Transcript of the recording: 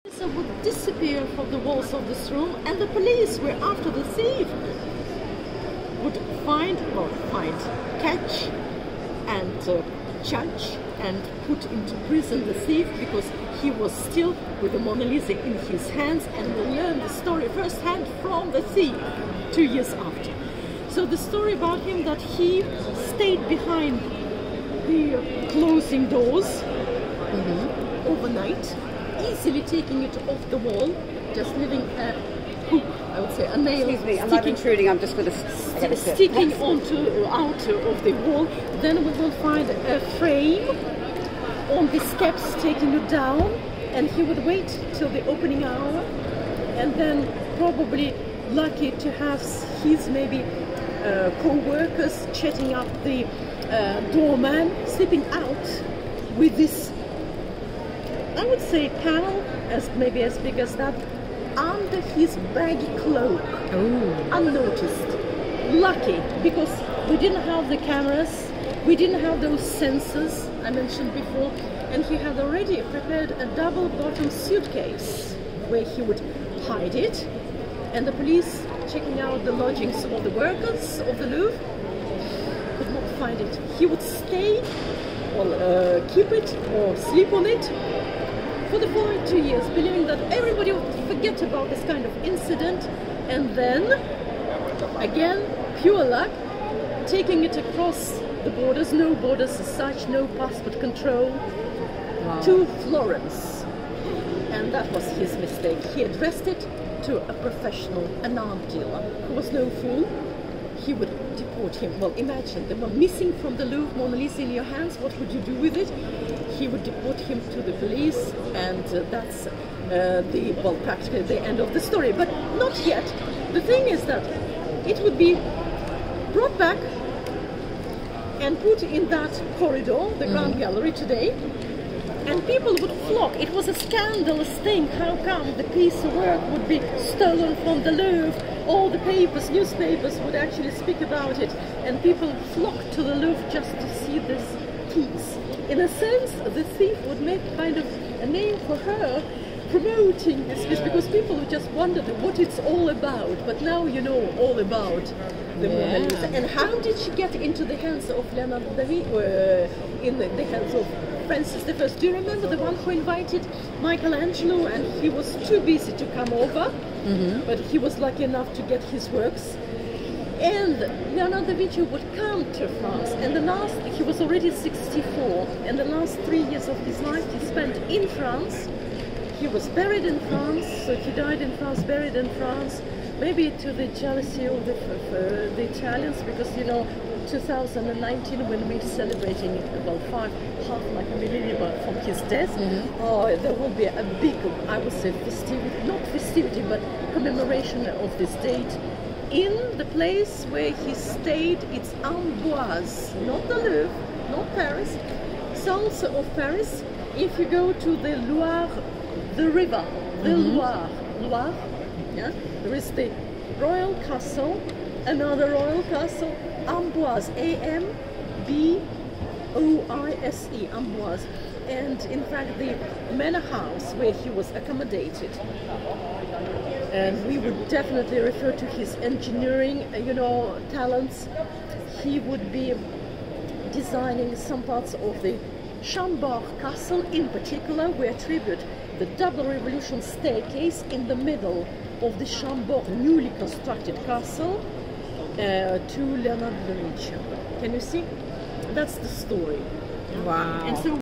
Lisa would disappear from the walls of this room, and the police were after the thief. Would catch and judge and put into prison the thief because he was still with the Mona Lisa in his hands, and we learn the story firsthand from the thief 2 years after. So the story about him that he stayed behind the closing doors overnight, easily taking it off the wall, just leaving a hook, I would say, a nail. Excuse me, I'm not intruding, I'm just going to sticking out of the wall. Then we will find a frame on the steps taking it down, and he would wait till the opening hour, and then probably lucky to have his maybe co-workers chatting up the doorman, slipping out with this, I would say, panel maybe as big as that, under his baggy cloak. Unnoticed. Lucky, because we didn't have the cameras, we didn't have those sensors I mentioned before, and he had already prepared a double-bottom suitcase where he would hide it, and the police checking out the lodgings of the workers of the Louvre could not find it. He would stay or keep it or sleep on it for the following 2 years, believing that everybody would forget about this kind of incident, and then, again, pure luck, taking it across the borders, no borders as such, no passport control, to Florence. And that was his mistake. He addressed it to a professional, an art dealer, who was no fool. He would deport him. Well, imagine, they were missing from the Louvre, Mona Lisa in your hands, what would you do with it? He would deport him to the police, and that's practically the end of the story. But not yet. The thing is that it would be brought back and put in that corridor, the Grand Gallery today, and people would flock. It was a scandalous thing. How come the piece of work would be stolen from the Louvre? All the papers, newspapers would actually speak about it, and people flocked to the Louvre just to see this piece. In a sense, the thief would make kind of a name for her, promoting this piece, because people just wondered what it's all about. But now you know all about the Mona Lisa. And how did she get into the hands of Leonardo da Vinci, in the hands of Francis I? Do you remember the one who invited Michelangelo, and he was too busy to come over, but he was lucky enough to get his works. And Leonardo da Vinci would come to France, and he was already 64, and the last 3 years of his life he spent in France. He was buried in France, so he died in France, buried in France, maybe to the jealousy of the Italians, because, you know, 2019, when we're celebrating half like a millennium from his death, there will be a big, I would say, not festivity, but commemoration of this date in the place where he stayed. It's Amboise, not the Louvre, not Paris, south of Paris. If you go to the Loire, the river, the Loire, yeah, there is the royal castle, another royal castle, Amboise, A-M-B-O-I-S-E, Amboise, and in fact the manor house where he was accommodated. And we would definitely refer to his engineering, talents. He would be designing some parts of the Chambord Castle in particular. We attribute the double revolution staircase in the middle of the Chambord newly constructed castle to Leonardo da Vinci. Can you see? That's the story. Wow. And so